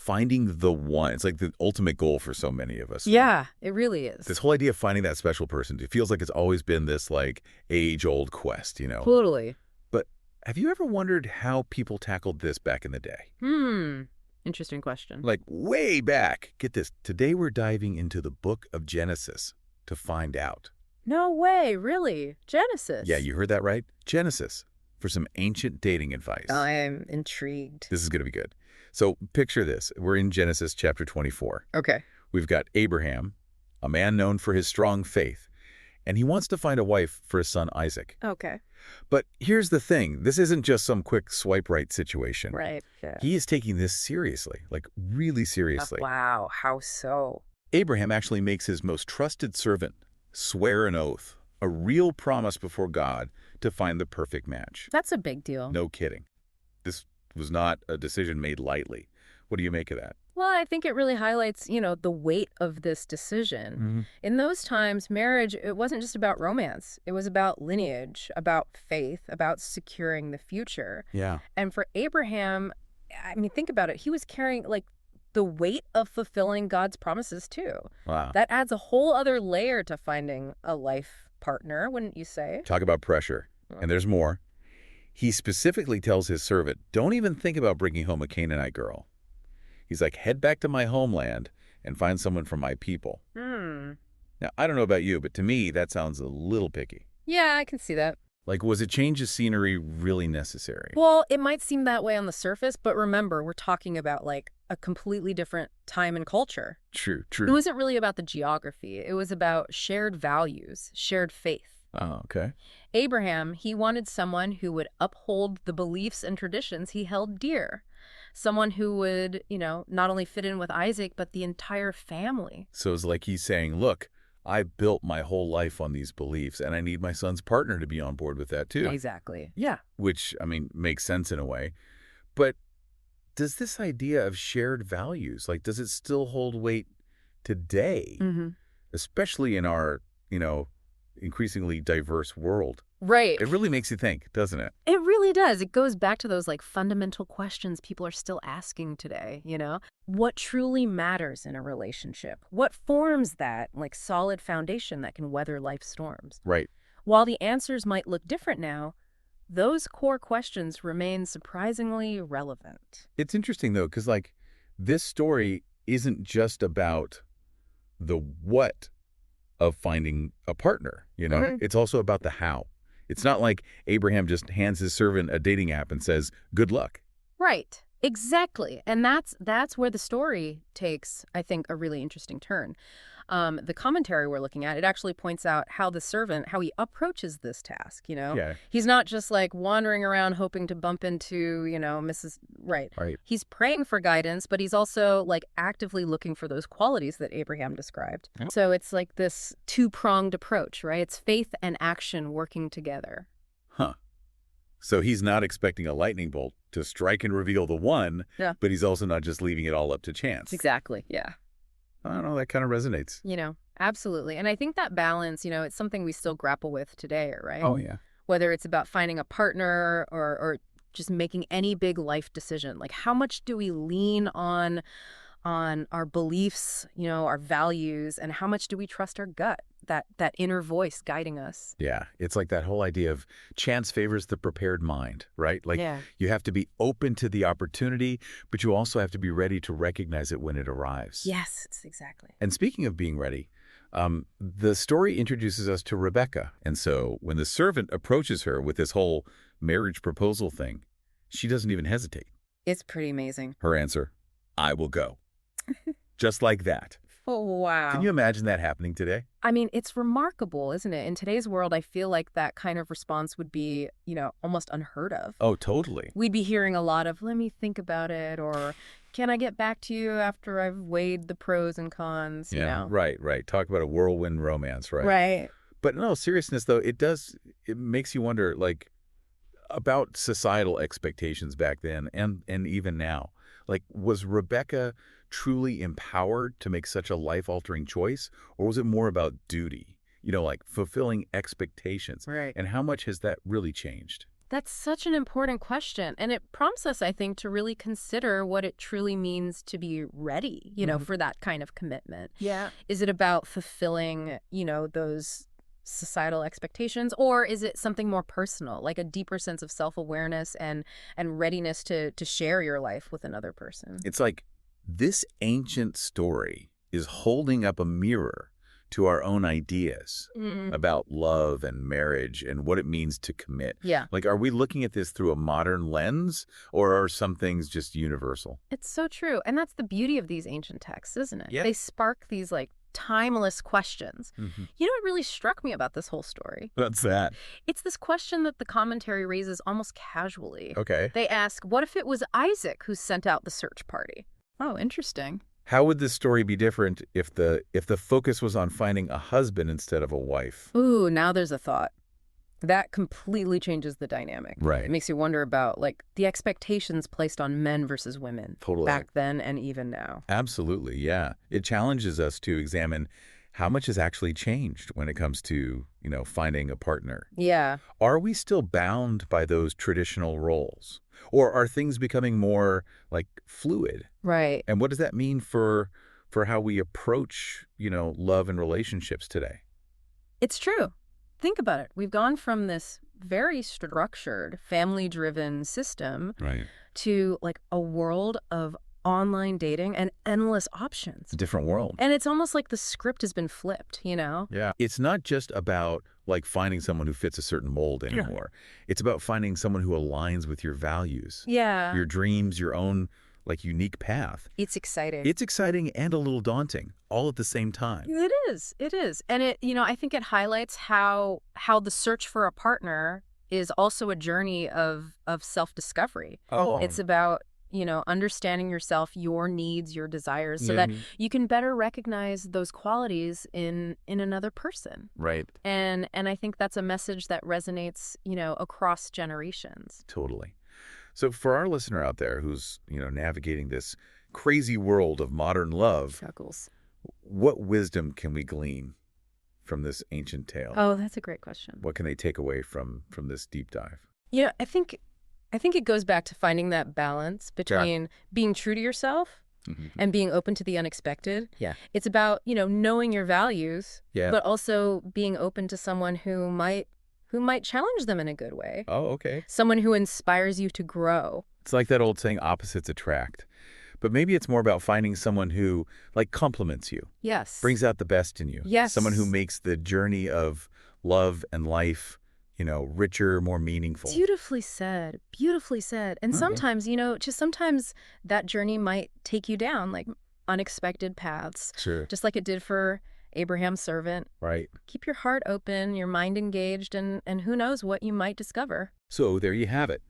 finding the one. It's like the ultimate goal for so many of us. Yeah, it really is. This whole idea of finding that special person, it feels like it's always been this like age-old quest, Totally. But have you ever wondered how people tackled this back in the day? Interesting question. Like way back. Get this. Today we're diving into the book of Genesis to find out. No way, really? Genesis? Yeah, you heard that right. Genesis, for some ancient dating advice. I am intrigued. This is going to be good. So picture this. We're in Genesis chapter 24. Okay. We've got Abraham, a man known for his strong faith, and he wants to find a wife for his son Isaac. Okay. But here's the thing. This isn't just some quick swipe right situation. Right. Yeah. He is taking this seriously, like really seriously. Wow. How so? Abraham actually makes his most trusted servant swear an oath, a real promise before God to find the perfect match. That's a big deal. No kidding. This was not a decision made lightly. What do you make of that? Well, I think it really highlights, the weight of this decision. In those times, marriage, it wasn't just about romance. It was about lineage, about faith, about securing the future. Yeah. And for Abraham, I mean, think about it. He was carrying, like, the weight of fulfilling God's promises, too. Wow. That adds a whole other layer to finding a life partner, wouldn't you say? Talk about pressure. And there's more. He specifically tells his servant, don't even think about bringing home a Canaanite girl. He's like, head back to my homeland and find someone from my people. Now, I don't know about you, but to me, that sounds a little picky. Yeah, I can see that. Like, was a change of scenery really necessary? Well, it might seem that way on the surface, but remember, we're talking about, like, a completely different time and culture. True. It wasn't really about the geography. It was about shared values, shared faith. Oh, okay. Abraham, he wanted someone who would uphold the beliefs and traditions he held dear. Someone who would, not only fit in with Isaac, but the entire family. So it's like he's saying, look, I built my whole life on these beliefs, and I need my son's partner to be on board with that, too. Exactly. Yeah. Which, I mean, makes sense in a way. But does this idea of shared values, like, does it still hold weight today? Especially in our, increasingly diverse world. Right. It really makes you think, doesn't it? It really does. It goes back to those, like, fundamental questions people are still asking today, What truly matters in a relationship? What forms that, like, solid foundation that can weather life's storms? Right. While the answers might look different now, those core questions remain surprisingly relevant. It's interesting, though, because, like, this story isn't just about the what of finding a partner, It's also about the how. It's not like Abraham just hands his servant a dating app and says, good luck. Right. Exactly. And that's where the story takes, I think, a really interesting turn. The commentary we're looking at, it actually points out how the servant, how he approaches this task, Yeah. He's not just like wandering around hoping to bump into, Mrs. Right. He's praying for guidance, but he's also like actively looking for those qualities that Abraham described. Yep. So it's like this two-pronged approach, right? It's faith and action working together. Huh. So he's not expecting a lightning bolt to strike and reveal the one, but he's also not just leaving it all up to chance. Exactly. Yeah. I don't know, that kind of resonates. Absolutely. And I think that balance, it's something we still grapple with today, right? Oh, yeah. Whether it's about finding a partner or just making any big life decision. Like, how much do we lean on our beliefs, our values, and how much do we trust our gut, that inner voice guiding us? Yeah, it's like that whole idea of chance favors the prepared mind, right? Like, you have to be open to the opportunity, but you also have to be ready to recognize it when it arrives. Yes, exactly. And speaking of being ready, the story introduces us to Rebecca. And so when the servant approaches her with this whole marriage proposal thing, she doesn't even hesitate. It's pretty amazing. Her answer, I will go. Just like that. Oh, wow. Can you imagine that happening today? I mean, it's remarkable, isn't it? In today's world, I feel like that kind of response would be, almost unheard of. Oh, totally. We'd be hearing a lot of, let me think about it, or can I get back to you after I've weighed the pros and cons, Right. Talk about a whirlwind romance, right? Right. But no, seriousness, though, it makes you wonder, like, about societal expectations back then and even now. Like, was Rebecca truly empowered to make such a life-altering choice, or was it more about duty? Like fulfilling expectations. Right. And how much has that really changed? That's such an important question. And it prompts us, I think, to really consider what it truly means to be ready, for that kind of commitment. Yeah. Is it about fulfilling, those societal expectations, or is it something more personal, like a deeper sense of self-awareness and readiness to share your life with another person? It's like this ancient story is holding up a mirror to our own ideas about love and marriage and what it means to commit. Yeah. Like, are we looking at this through a modern lens, or are some things just universal? It's so true. And that's the beauty of these ancient texts, isn't it? Yeah. They spark these timeless questions. You know what really struck me about this whole story? What's that? It's this question that the commentary raises almost casually. Okay. They ask, what if it was Isaac who sent out the search party? Oh, interesting. How would this story be different if the focus was on finding a husband instead of a wife? Ooh, now there's a thought. That completely changes the dynamic. Right. It makes you wonder about, the expectations placed on men versus women. Totally. Back then and even now. Absolutely, yeah. It challenges us to examine how much has actually changed when it comes to, finding a partner. Yeah. Are we still bound by those traditional roles? Or are things becoming more, fluid? Right. And what does that mean for how we approach, love and relationships today? It's true. Think about it. We've gone from this very structured, family-driven system to a world of online dating and endless options. It's a different world. And it's almost like the script has been flipped, Yeah. It's not just about finding someone who fits a certain mold anymore. It's about finding someone who aligns with your values. Yeah. Your dreams, your own unique path. It's exciting. It's exciting and a little daunting, all at the same time. It is. It is. And I think it highlights how the search for a partner is also a journey of self-discovery. Oh. It's about, understanding yourself, your needs, your desires, so that you can better recognize those qualities in another person. Right. And I think that's a message that resonates, across generations. Totally. So for our listener out there who's, navigating this crazy world of modern love, Struggles. what wisdom can we glean from this ancient tale? Oh, that's a great question. What can they take away from this deep dive? I think it goes back to finding that balance between being true to yourself and being open to the unexpected. Yeah. It's about, knowing your values, Yeah. but also being open to someone who might challenge them in a good way. Oh, okay. Someone who inspires you to grow. It's like that old saying, opposites attract. But maybe it's more about finding someone who, compliments you. Yes. Brings out the best in you. Yes. Someone who makes the journey of love and life, richer, more meaningful. Beautifully said. Beautifully said. And sometimes, sometimes that journey might take you down, unexpected paths. Sure. Just like it did for Abraham's servant. Right. Keep your heart open, your mind engaged, and who knows what you might discover. So there you have it.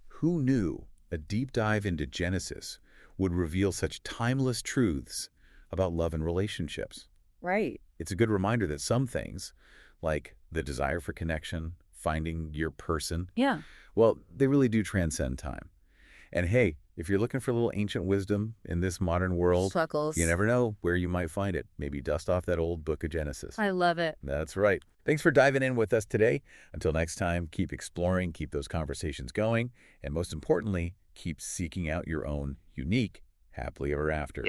Who knew a deep dive into Genesis would reveal such timeless truths about love and relationships? Right. It's a good reminder that some things, like the desire for connection, finding your person, well, they really do transcend time. And hey, if you're looking for a little ancient wisdom in this modern world, Struggles. you never know where you might find it. Maybe dust off that old book of Genesis. I love it. That's right. Thanks for diving in with us today. Until next time, keep exploring, keep those conversations going, and most importantly, keep seeking out your own unique happily ever after.